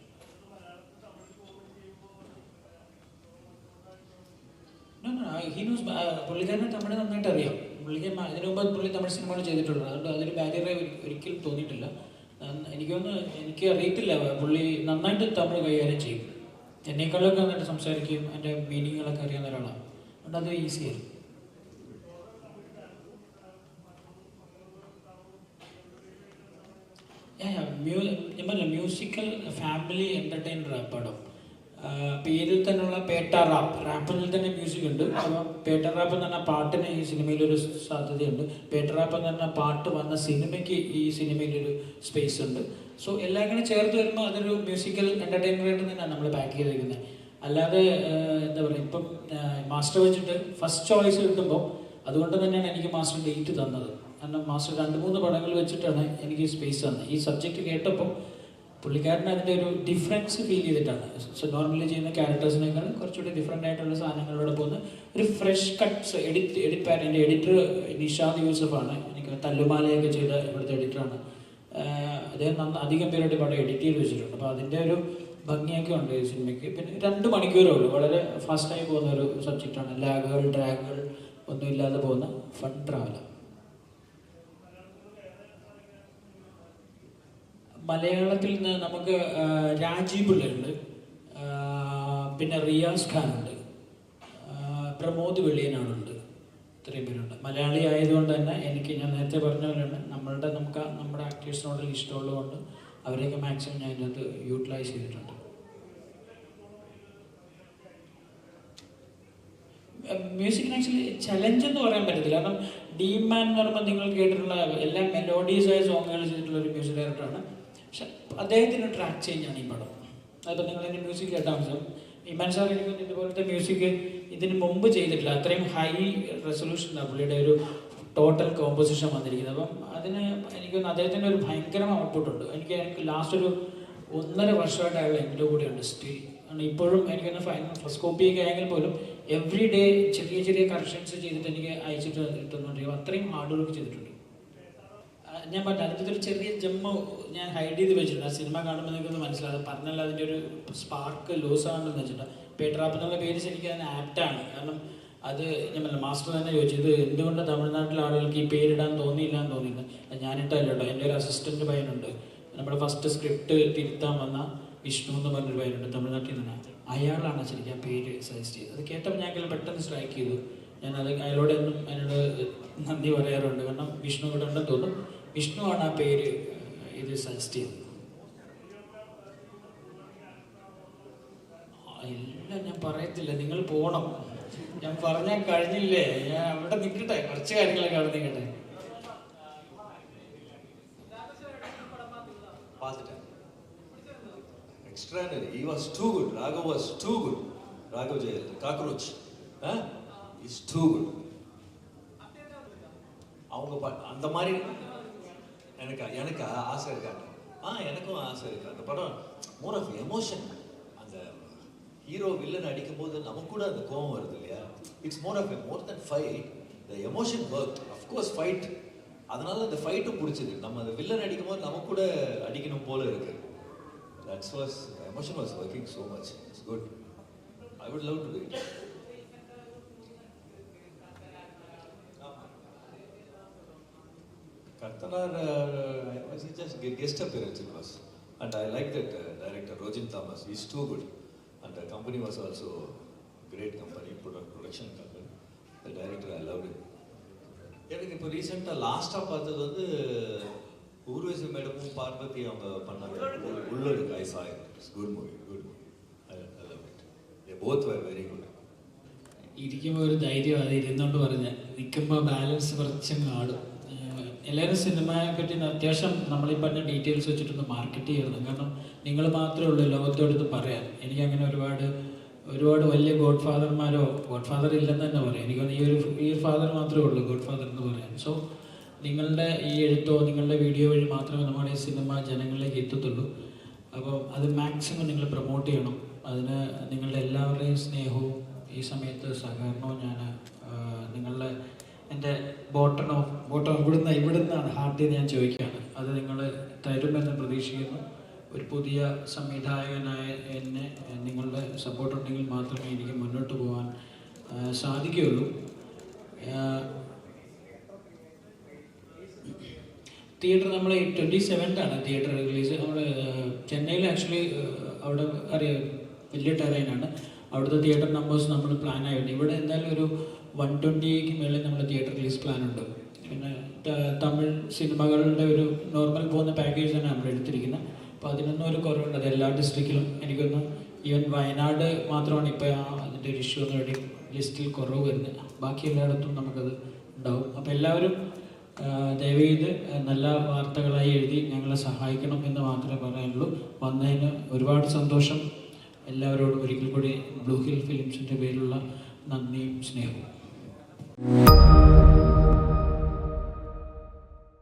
പുള്ളിക്കാരനെ തമിഴ് നന്നായിട്ട് അറിയാം. പുള്ളിക്കാരൻ ഇതിനു മുമ്പ് പുള്ളി തമിഴ് സിനിമകൾ ചെയ്തിട്ടുള്ളത്. അതുകൊണ്ട് അതൊരു ബാരിയറായി ഒരിക്കലും തോന്നിയിട്ടില്ല. എനിക്ക് അറിയത്തില്ല, പുള്ളി നന്നായിട്ട് തമിഴ് കൈകാര്യം ചെയ്യും. എന്നെക്കാളൊക്കെ നന്നായിട്ട് സംസാരിക്കും. എൻ്റെ മീനിങ്ങുകളൊക്കെ അറിയാവുന്ന ഒരാളാണ്. അതുകൊണ്ട് അത് ഈസിയായിരുന്നു. മ്യൂസിക്കൽ ഫാമിലി എൻ്റർടൈനർ പടം. പേരിൽ തന്നെയുള്ള പേട്ട റാപ്പ്, റാപ്പിൽ തന്നെ മ്യൂസിക് ഉണ്ട്. അപ്പോൾ പേട്ട റാപ്പ് എന്ന് പറഞ്ഞ പാട്ടിന് ഈ സിനിമയിലൊരു സാധ്യതയുണ്ട്. പേട്ട റാപ്പ് എന്ന് പറഞ്ഞ പാട്ട് വന്ന സിനിമയ്ക്ക് ഈ സിനിമയിലൊരു സ്പേസ് ഉണ്ട്. സോ എല്ലാം കൂടെ ചേർത്ത് വരുമ്പോൾ അതൊരു മ്യൂസിക്കൽ എൻ്റർടൈൻമെൻറ്റ് തന്നെയാണ് നമ്മൾ പാക്ക് ചെയ്തിരിക്കുന്നത്. അല്ലാതെ എന്താ പറയുക, ഇപ്പം മാസ്റ്റർ വെച്ചിട്ട് ഫസ്റ്റ് ചോയ്സ് കിട്ടുമ്പോൾ അതുകൊണ്ട് തന്നെയാണ് എനിക്ക് മാസ്റ്റർ ഡേറ്റ് തന്നത്. കാരണം മാസ്റ്റർ 2-3 പടങ്ങൾ വെച്ചിട്ടാണ് എനിക്ക് സ്പേസ് തന്നത്. ഈ സബ്ജക്റ്റ് കേട്ടപ്പോൾ പുള്ളിക്കാരന് അതിൻ്റെ ഒരു ഡിഫറൻസ് ഫീൽ ചെയ്തിട്ടാണ്. സോ നോർമലി ചെയ്യുന്ന ക്യാരക്ടേഴ്സിനേക്കാൾ കുറച്ചുകൂടി ഡിഫറെൻ്റ് ആയിട്ടുള്ള സാധനങ്ങളിലൂടെ പോകുന്ന ഒരു ഫ്രഷ് കട്ട്സ് എഡിറ്റ് പാറ്റേൻ്റെ എഡിറ്റർ നിഷാദ് യൂസഫാണ്. എനിക്ക് തല്ലുമാലയൊക്കെ ചെയ്ത ഇവിടുത്തെ എഡിറ്ററാണ്. അദ്ദേഹം അധികം പേരുടെ പടം എഡിറ്റ് ചെയ്ത് വെച്ചിട്ടുണ്ട്. അപ്പോൾ അതിൻ്റെ ഒരു ഭംഗിയൊക്കെ ഉണ്ട് ഈ സിനിമയ്ക്ക്. പിന്നെ 2 മണിക്കൂറേ ഉള്ളൂ. വളരെ ഫാസ്റ്റായി പോകുന്ന ഒരു സബ്ജക്റ്റാണ്. ലാഗുകൾ ഡ്രാഗുകൾ ഒന്നും ഇല്ലാതെ പോകുന്ന ഫൺ ട്രാവലർ. മലയാളത്തിൽ നിന്ന് നമുക്ക് രാജീവ് പിള്ളയുണ്ട്, പിന്നെ റിയാസ് ഖാൻ ഉണ്ട്, പ്രമോദ് വെളിയനാടുണ്ട്. ഇത്രയും പേരുണ്ട്. മലയാളി ആയതുകൊണ്ട് തന്നെ എനിക്ക്, ഞാൻ നേരത്തെ പറഞ്ഞ പോലെയാണ്, നമുക്ക് നമ്മുടെ ആക്ടേഴ്സിനോട് ഇഷ്ടമുള്ളതുകൊണ്ട് അവരെയൊക്കെ മാക്സിമം ഞാൻ ഇതിനകത്ത് യൂട്ടിലൈസ് ചെയ്തിട്ടുണ്ട്. മ്യൂസിക്കിന് ആക്ച്വലി ചലഞ്ച് എന്ന് പറയാൻ പറ്റത്തില്ല. കാരണം ഡീം മാൻ എന്ന് പറയുമ്പോൾ നിങ്ങൾ കേട്ടിട്ടുള്ള എല്ലാം മെലോഡീസായ സോങ്ങുകൾ ചെയ്തിട്ടുള്ള ഒരു മ്യൂസിക് ഡയറക്ടറാണ്. പക്ഷെ അദ്ദേഹത്തിന് ട്രാക്ക് ചേഞ്ചാണ് ഈ പടം. അതിപ്പോൾ നിങ്ങൾ എൻ്റെ മ്യൂസിക് കേട്ടാൽ മനസ്സിലാവും. ഇമാൻ സാർ എനിക്ക് ഇതുപോലത്തെ മ്യൂസിക് ഇതിന് മുമ്പ് ചെയ്തിട്ടില്ല. അത്രയും ഹൈ റെസൊല്യൂഷനാണ് പുള്ളിയുടെ ഒരു ടോട്ടൽ കോമ്പോസിഷൻ വന്നിരിക്കുന്നത്. അപ്പം അതിന് എനിക്കൊന്ന് അദ്ദേഹത്തിൻ്റെ ഒരു ഭയങ്കര ഔട്ട്പുട്ട് ഉണ്ട്. എനിക്ക് ലാസ്റ്റ് ഒരു 1.5 വർഷമായിട്ട് അയാൾ എൻ്റെ കൂടെയുണ്ട് സ്റ്റിൽ. കാരണം ഇപ്പോഴും എനിക്കൊന്ന് ഫസ്റ്റ് കോപ്പിയൊക്കെ ആയെങ്കിൽ പോലും എവറി ഡേ ചെറിയ ചെറിയ കറക്ഷൻസ് ചെയ്തിട്ട് എനിക്ക് അയച്ചിട്ട് കിട്ടുന്നുണ്ടെങ്കിൽ അത്രയും ഹാർഡ് വർക്ക് ചെയ്തിട്ടുണ്ട്. ഞാൻ പറഞ്ഞു അതിൻ്റെ ഒരു ചെറിയ ജമ്മ് ഞാൻ ഹൈഡ് ചെയ്ത് വെച്ചിട്ടുണ്ട്. ആ സിനിമ കാണുമ്പോൾ നിങ്ങൾക്കൊന്ന് മനസ്സിലാകും. പറഞ്ഞാൽ അതിൻ്റെ ഒരു സ്പാർക്ക് ലോസ് ആണെന്ന് വെച്ചിട്ട് പേട്ടറാപ്പ് എന്നുള്ള പേര് ശരിക്കും അതിന് ആപ്റ്റാണ്. കാരണം അത് ഞാൻ പറഞ്ഞ മാസ്റ്റർ തന്നെ ചോദിച്ചു, ഇത് എന്തുകൊണ്ട് തമിഴ്നാട്ടിലെ ആളുകൾക്ക് ഈ പേരിടാൻ തോന്നിയില്ല. ഞാനിട്ടല്ല കേട്ടോ. എൻ്റെ ഒരു അസിസ്റ്റൻറ്റ് പയ്യനുണ്ട്, നമ്മുടെ ഫസ്റ്റ് സ്ക്രിപ്റ്റ് തിരുത്താൻ വന്ന വിഷ്ണു എന്ന് പറഞ്ഞൊരു പയ്യനുണ്ട് തമിഴ്നാട്ടിൽ നിന്ന്. അയാളാണ് ശരിക്കും ആ പേര് സജസ്റ്റ് ചെയ്തത്. അത് കേട്ടപ്പോൾ ഞാൻ പെട്ടെന്ന് സ്ട്രൈക്ക് ചെയ്തു. ഞാനത് അയാളോട് എന്നും അതിനോട് നന്ദി പറയാറുണ്ട്. കാരണം വിഷ്ണു ഇവിടെ ഉണ്ടെന്ന് തോന്നുന്നു. വിഷ്ണുവാണ് ആ പേര് ഇത് സജസ്റ്റ് ചെയ്തത്. എല്ലാം ഞാൻ പറയത്തില്ല, നിങ്ങൾ പോകണം. ഞാൻ പറഞ്ഞാൽ കഴിഞ്ഞില്ലേ, ഞാൻ അവിടെ നിൽക്കട്ടെ, കുറച്ച് കാര്യങ്ങളൊക്കെ അവിടെ നിൽക്കട്ടെ. Extraordinary. He was too good. Raghav was too good. Raghav Jayal, cockroach. He's too good. அவங்க அந்த மாதிரி எனக்கு ஆசை இருக்காங்க. எனக்கும் ஆசை இருக்கு. அந்த படம் மோர் ஆஃப் எமோஷன். அந்த ஹீரோ வில்லன் அடிக்கும் போது நமக்கு கூட அந்த கோபம் வருது இல்லையா? It's more then fight. The emotion work. Of course fight. அதனால அந்த ஃபைட்டும் பிடிச்சது. நம்ம அந்த வில்லன் அடிக்கும் போது நமக்கு கூட அடிக்கணும் போல இருக்கு. That was emotion was working so much. It's good. I would love to do it. Kartanar, I was just guest appearance it was, and I like that director Rojin Thomas. He's too good, and the company was also great company, production company. The director, I loved it. எனக்கு இப்போ ரீசெண்டாக லாஸ்ட்டாக பார்த்தது வந்து ஊர்வசி மேடமும் பார்வதி அவங்க பண்ணாங்க உள்ளது. I saw it. It's good movie. I love it. They both were very good. ഇരിക്കുമ്പോൾ ഒരു ധൈര്യം, അത് ഇരുന്നോണ്ട് പറഞ്ഞ നിൽക്കുമ്പോൾ ബാലൻസ് കുറച്ചങ്ങ് ആടും. എല്ലാവരും സിനിമയെ പറ്റി അത്യാവശ്യം നമ്മളീ പറഞ്ഞ ഡീറ്റെയിൽസ് വെച്ചിട്ടൊന്ന് മാർക്കറ്റ് ചെയ്യണം. കാരണം നിങ്ങൾ മാത്രമേ ഉള്ളൂ ലോകത്തോടത്ത് പറയാൻ. എനിക്കങ്ങനെ ഒരുപാട് വലിയ ഗോഡ് ഫാദർ ഇല്ലെന്ന് തന്നെ പറയാം. എനിക്കൊന്ന് ഈ ഫാദർ മാത്രമേ ഉള്ളൂ ഗോഡ് ഫാദർ എന്ന് പറയാൻ. സോ നിങ്ങളുടെ ഈ എഴുത്തോ നിങ്ങളുടെ വീഡിയോ വഴി മാത്രമേ നമ്മുടെ ഈ സിനിമ ജനങ്ങളിലേക്ക് എത്തത്തുള്ളൂ. അപ്പോൾ അത് മാക്സിമം നിങ്ങൾ പ്രൊമോട്ട് ചെയ്യണം. അതിന് നിങ്ങളുടെ എല്ലാവരുടെയും സ്നേഹവും ഈ സമയത്ത് സഹകരണവും ഞാൻ നിങ്ങളുടെ എൻ്റെ ബോട്ടം ഇവിടുന്നാണ് ഹാർട്ടിൽ ഞാൻ ചോദിക്കുകയാണ്. അത് നിങ്ങൾ തരുമെന്ന് പ്രതീക്ഷിക്കുന്നു. ഒരു പുതിയ സംവിധായകനായ എന്നെ നിങ്ങളുടെ സപ്പോർട്ട് ഉണ്ടെങ്കിൽ മാത്രമേ എനിക്ക് മുന്നോട്ട് പോകാൻ സാധിക്കുകയുള്ളൂ. തിയേറ്റർ നമ്മൾ 27th തിയേറ്റർ റിലീസ്. നമ്മൾ ചെന്നൈയിൽ ആക്ച്വലി അവിടെ അറിയാം വലിയ ടെറൈനാണ്. അവിടുത്തെ തിയേറ്റർ നമ്പേഴ്സ് നമ്മൾ പ്ലാൻ ആയിട്ടുണ്ട്. ഇവിടെ എന്തായാലും ഒരു 120ക്ക് മേളിൽ നമ്മൾ തിയേറ്റർ റിലീസ് പ്ലാൻ ഉണ്ട്. പിന്നെ തമിഴ് സിനിമകളുടെ ഒരു നോർമൽ പോകുന്ന പാക്കേജാണ് നമ്മൾ എടുത്തിരിക്കുന്നത്. അപ്പോൾ അതിനൊന്നും ഒരു കുറവുണ്ട്. അത് എല്ലാ ഡിസ്ട്രിക്റ്റിലും എനിക്കൊന്ന് ഈവൻ വയനാട് മാത്രമാണ് ഇപ്പോൾ അതിൻ്റെ ഒരു ഇഷ്യൂ എന്ന് വേണ്ടി ലിസ്റ്റിൽ കുറവ് വരുന്നത്. ബാക്കി എല്ലായിടത്തും നമുക്കത് ഉണ്ടാവും. അപ്പോൾ എല്ലാവരും ദയവേത് നല്ല വാർത്തകളായി എഴുതി ഞങ്ങളെ സഹായിക്കണം എന്ന് മാത്രമേ പറയാനുള്ളൂ. വന്നതിന് ഒരുപാട് സന്തോഷം. എല്ലാവരോടും ഒരിക്കൽ കൂടി ബ്ലൂ ഹിൽ ഫിലിംസിൻ്റെ പേരിലുള്ള നന്ദിയും സ്നേഹവും.